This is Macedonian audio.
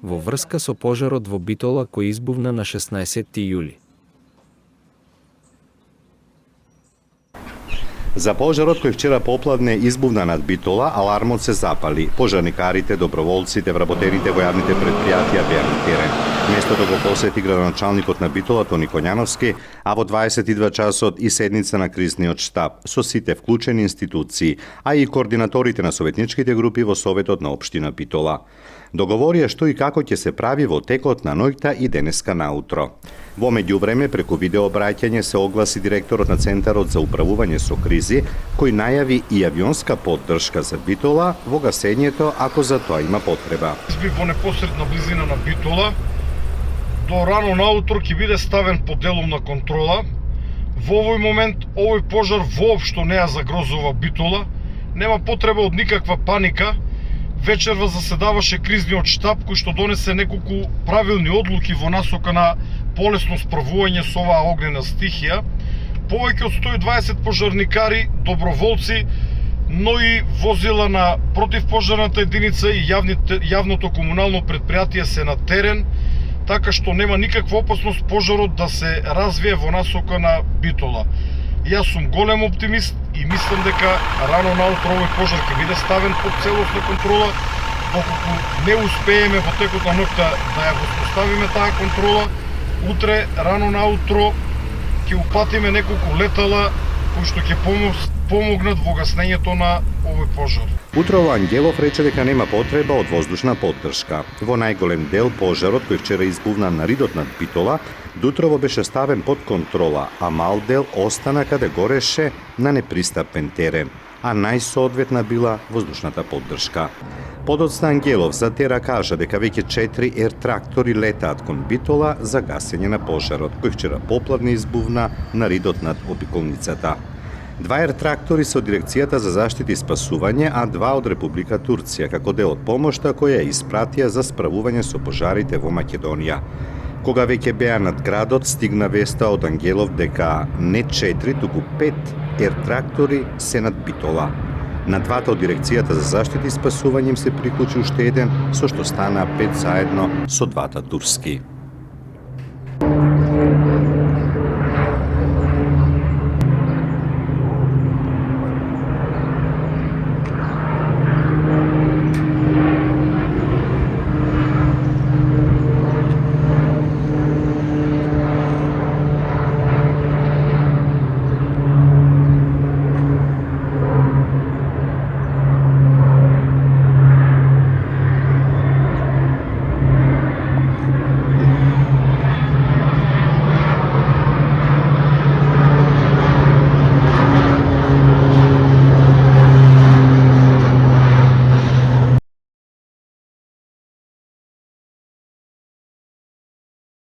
во врска со пожарот во Битола кој избувна на 16 јули. За пожарот кој вчера попладне избувна над Битола, алармот се запали. Пожарникарите, доброволците, вработените во јавните предпријатија беа на терен. Местото го посети градоначалникот на Битола Тони Коњановски, а во 22 часот и седница на кризниот штаб со сите вклучени институции, а и координаторите на советничките групи во Советот на општина Битола. Договорија што и како ќе се прави во текот на ноќта и денеска наутро. Во меѓувреме, преку видеообраќање се огласи директорот на Центарот за управување со кризи, кој најави и авионска поддршка за Битола во гасењето ако за тоа има потреба. Во непосредна близина на Битола, до рано наутро ќе биде ставен под делумна контрола. Во овој момент овој пожар воопшто не ја загрозува Битола, нема потреба од никаква паника. Вечерва заседаваше кризниот штаб кој што донесе неколку правилни одлуки во насока на полесно справување со оваа огнена стихија. Повеќе од 120 пожарникари, доброволци, но и возила на противпожарната единица и јавното комунално предпријатие се на терен, така што нема никаква опасност пожарот да се развие во насока на Битола. Јас сум голем оптимист и мислам дека рано наутро овој пожар ќе биде ставен под целосна контрола. Доколку не успееме во текот на ноќта да ја воспоставиме таа контрола, утре рано наутро ќе упатиме неколку летала кои што ќе помогнат во гаснењето на овој пожар. Утрово Ангелов рече дека нема потреба од воздушна поддршка. Во најголем дел пожарот кој вчера избувна на ридот над Битола, дотрово беше ставен под контрола, а мал дел остана каде гореше на непристапен терен, а најсоодветна била воздушната поддршка. Подоцна Ангелов за Тера кажа дека веќе 4 ер-трактори летаат кон Битола за гасење на пожарот, кој вчера попладне избувна на ридот над обиколницата. 2 ер-трактори се од Дирекцијата за заштита и спасување, а 2 од Република Турција, како дел од помошта која испратија за справување со пожарите во Македонија. Кога веќе беа над градот, стигна веста од Ангелов дека не 4, туку 5 ер-трактори се над Битола. На двата од Дирекцијата за заштита и спасување им се приклучи уште еден, со што стана 5 заедно со двата турски.